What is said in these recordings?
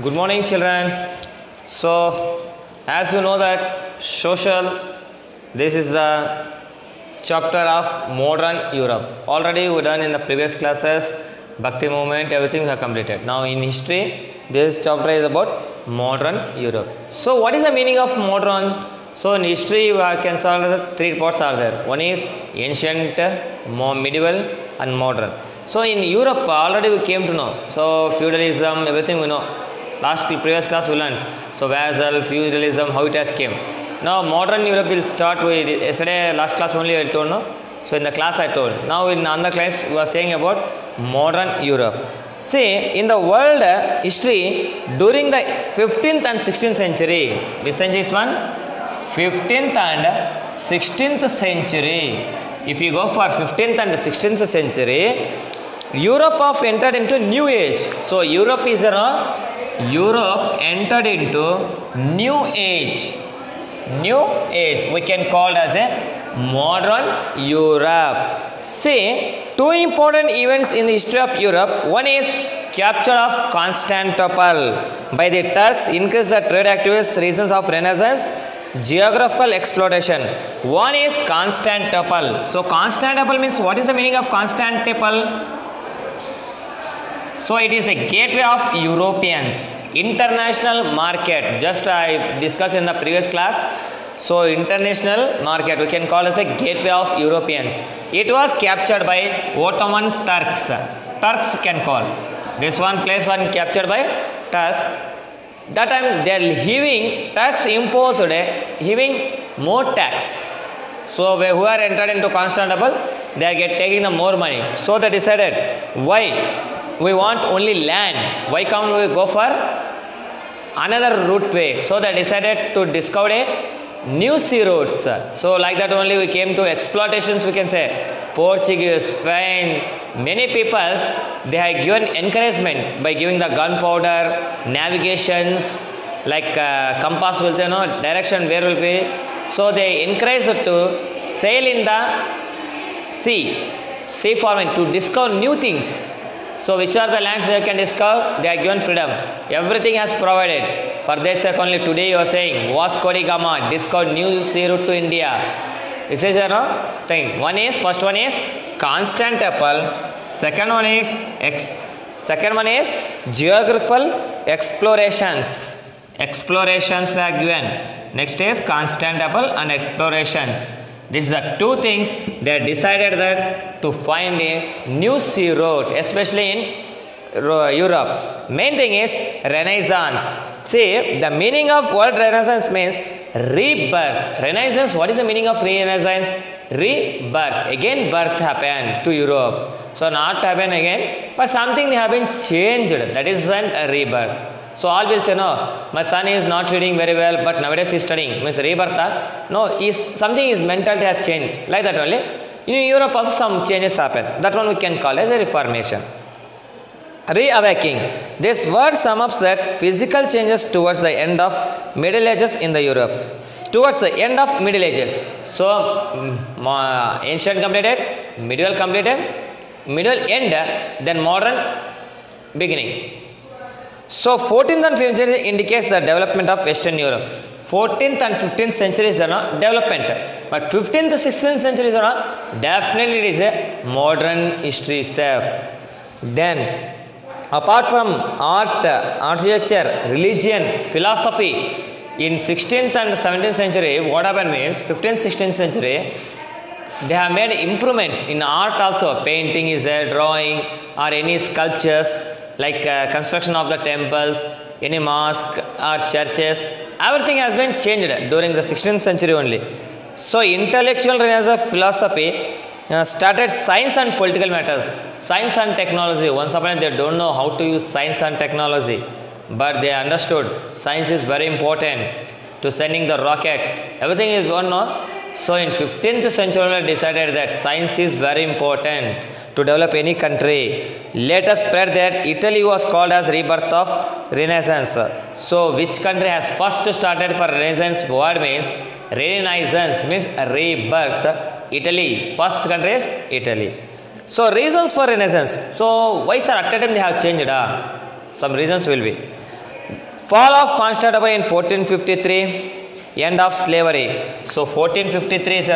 Good morning, children. So, as you know that social, this is the chapter of modern Europe. Already we done in the previous classes, Bhakti movement, everything we have completed. Now in history, this chapter is about modern Europe. So, what is the meaning of modern? So, in history, we can solve three parts are there. One is ancient, medieval, and modern. So, in Europe, already we came to know. So, feudalism, everything we know. Previous class we learned. So, vassal, feudalism, how it has came. Now, modern Europe will start with yesterday, last class only I told, no? So, in the class I told. Now, in another class, we are saying about modern Europe. See, in the world history, during the 15th and 16th century, which century is one? 15th and 16th century. If you go for 15th and 16th century, Europe have entered into new age. So, Europe entered into new age. New age we can call as a modern Europe. See, two important events in the history of Europe. One is capture of Constantinople by the Turks, increase the trade activities, reasons of Renaissance, geographical exploration. One is Constantinople. So, Constantinople means, what is the meaning of Constantinople? So, it is a gateway of Europeans. International market. Just I discussed in the previous class. So, international market we can call as a gateway of Europeans. It was captured by Ottoman Turks. Turks we can call. This one place one captured by Turks. That time they are Turks imposed having more tax. So, whoever entered into Constantinople, they are taking the more money. So, they decided, why? We want only land. Why can't we go for another route way? So, they decided to discover a new sea routes. So, like that only we came to exploitations, we can say. Portuguese, Spain, many peoples, they have given encouragement by giving the gunpowder, navigations, like compass will say, no, direction where will be. So, they encouraged to sail in the sea forming to discover new things. So, which are the lands they can discover? They are given freedom. Everything has provided. For this sake only today you are saying, Vasco da Gama discovered new sea route to India. This is a thing. First one is Constantinople. Second one is geographical explorations. Explorations they are given. Next is Constantinople and explorations. These are two things they decided that to find a new sea route, especially in Europe. Main thing is Renaissance. See, the meaning of word Renaissance means rebirth. Renaissance, what is the meaning of Renaissance? Rebirth. Again birth happened to Europe. So, not happen again, but something have been changed. That is a rebirth. So, all will say, no, my son is not reading very well, but nowadays he is studying. Means rebirth. No, something his mentality has changed. Like that only. In Europe also some changes happen. That one we can call as a reformation. Reawakening. This word sums up that physical changes towards the end of Middle Ages in the Europe. Towards the end of Middle Ages. So, ancient completed, medieval completed, middle end, then modern beginning. So, 14th and 15th century indicates the development of Western Europe. 14th and 15th centuries are not development. But 15th and 16th centuries are not, definitely it is a modern history itself. Then, apart from art, architecture, religion, philosophy, in 16th and 17th century, what happened means, 15th, 16th century, they have made improvement in art also. Painting is there, drawing, or any sculptures, like construction of the temples, any mosque or churches, everything has been changed during the 16th century only. So, intellectual renaissance philosophy started science and political matters. Science and technology. Once upon a time they don't know how to use science and technology, but they understood science is very important to sending the rockets. Everything is gone now. So, in 15th century they decided that science is very important to develop any country. Let us spread that Italy was called as rebirth of Renaissance. So, which country has first started for Renaissance? Word means Renaissance means rebirth. Italy. First country is Italy. So, reasons for Renaissance. So, why sir at a time they have changed? Some reasons will be. Fall of Constantinople in 1453. End of slavery. So 1453 is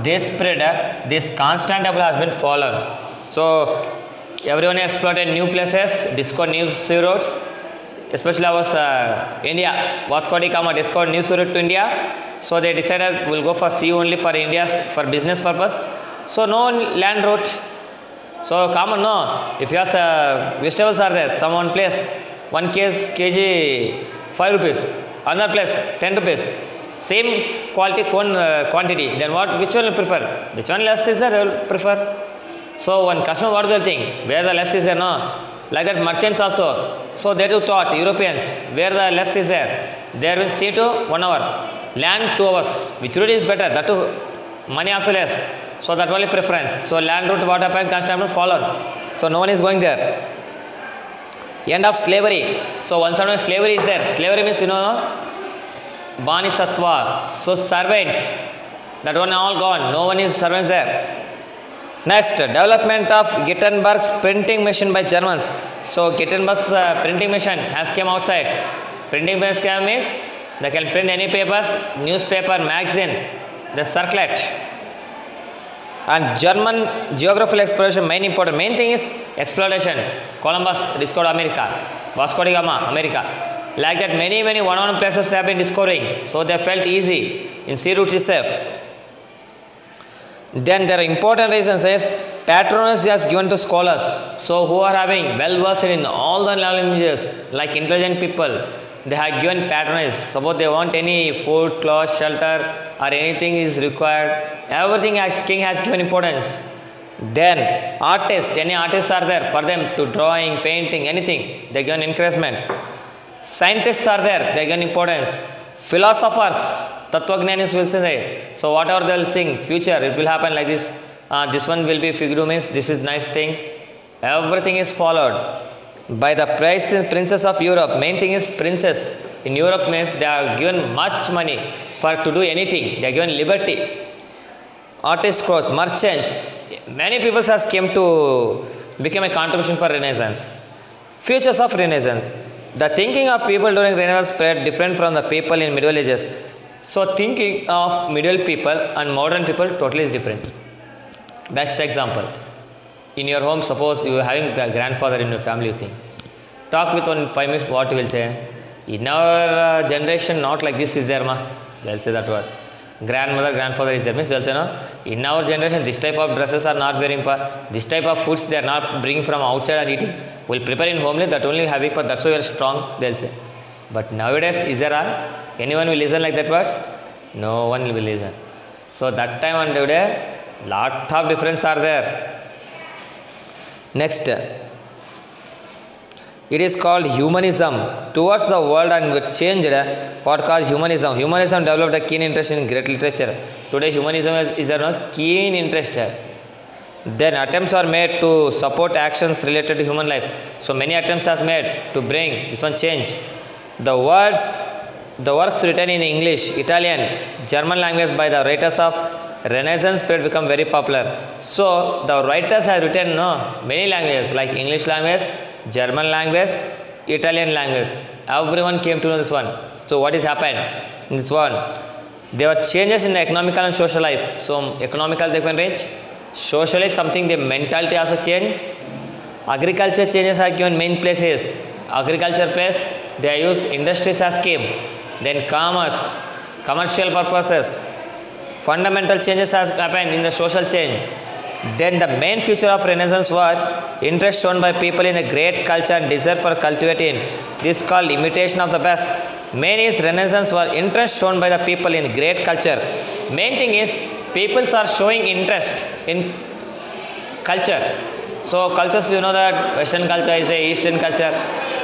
this spread. This Constantinople has been fallen. So everyone exploited new places, discovered new sea routes. Especially India. Vasco da Gama discovered new route to India. So they decided we'll go for sea only for India for business purpose. So no land route. So common no. If you have vegetables are there, some one place 1 kg 5 rupees, another place 10 rupees. Same quality quantity. Then what? Which one you prefer? Which one less is there? They will prefer. So one customer, what do they think? Where the less is there? No. Like that merchants also. So they too thought Europeans where the less is there. There will sea to 1 hour, land 2 hours. Which route is better? That too money also less. So that only preference. So land route what happened? Constantinople followed. So no one is going there. End of slavery. So once again slavery is there. Slavery means Bani Satwa. So servants. That one all gone. No one is servants there. Next, development of Gutenberg's printing machine by Germans. So Gutenberg's printing machine has came outside. Printing machine means they can print any papers, newspaper, magazine, the circlet. And German geographical exploration main thing is exploration. Columbus discovered America. Vasco da Gama, America. Like that many one places they have been discovering. So they felt easy in sea route itself. Then there are important reasons is patronage is given to scholars. So who are having well versed in all the languages, like intelligent people, they have given patronage. Suppose they want any food, clothes, shelter or anything is required, everything as king has given importance. Then artists, any artists are there for them to drawing, painting, anything, they given encouragement. Scientists are there, they given importance. Philosophers, Tattwagnanis will say, so whatever they will think, future, it will happen like this. This one will be figure means this is nice thing. Everything is followed by the princes of Europe. Main thing is princess. In Europe means they are given much money for to do anything. They are given liberty. Artists, merchants, many people has came to become a contribution for Renaissance. Futures of Renaissance. The thinking of people during Renaissance spread different from the people in Middle Ages. So thinking of middle people and modern people totally is different. Best example. In your home, suppose you are having the grandfather in your family, you think. Talk with 1 5 minutes, what you will say? In our generation, not like this is there, ma. They will say that word. Grandmother, grandfather is there, means they will say, no. In our generation, this type of dresses are not wearing, this type of foods they are not bringing from outside and eating. We will prepare in homely, that only having, but that's why you are strong, they will say. But nowadays, is there anyone will listen like that words? No one will listen. So that time and today, lot of difference are there. Next, it is called humanism. Towards the world and which changed what called humanism. Humanism developed a keen interest in great literature. Today humanism is a keen interest. Then attempts are made to support actions related to human life. So many attempts are made to bring this one change. The works written in English, Italian, German language by the writers of Renaissance period become very popular. So the writers have written many languages like English language, German language, Italian language. Everyone came to know this one. So what is happened in this one? There were changes in the economical and social life. So economical they can reach. Socially something the mentality also change. Agriculture changes are given main places. Agriculture place they use industries as scheme. Then commerce, commercial purposes. Fundamental changes has happened in the social change. Then the main feature of Renaissance was interest shown by people in a great culture and desire for cultivating. This is called imitation of the best. Main is Renaissance was interest shown by the people in great culture. Main thing is people are showing interest in culture. So cultures, you know that Western culture is a Eastern culture.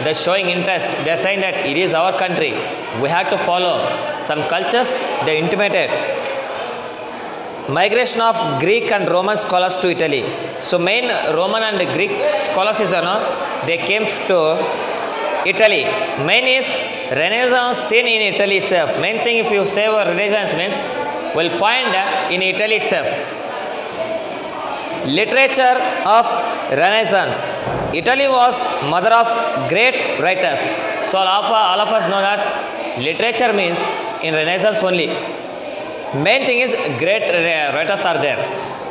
They're showing interest. They're saying that it is our country. We have to follow. Some cultures they intimated. Migration of Greek and Roman scholars to Italy. So main Roman and Greek scholars is they came to Italy. Main is Renaissance seen in Italy itself. Main thing if you say Renaissance means we'll find in Italy itself. Literature of Renaissance. Italy was mother of great writers. So all of us know that literature means in Renaissance only. Main thing is great writers are there.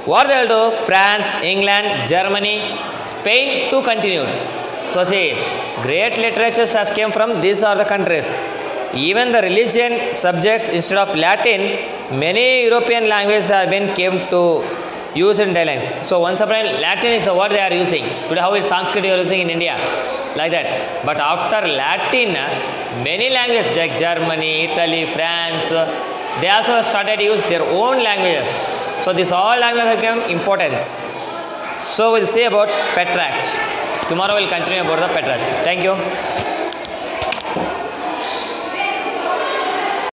What they will do? France, England, Germany, Spain to continue. So see, great literatures has came from these are the countries. Even the religion subjects instead of Latin, many European languages have been came to use in dialects. So once upon a time, Latin is the word they are using. Today how is Sanskrit you are using in India? Like that. But after Latin, many languages like Germany, Italy, France, they also started to use their own languages. So these all languages became importance. So we'll see about Petrarch. Tomorrow we'll continue about the Petrarch. Thank you.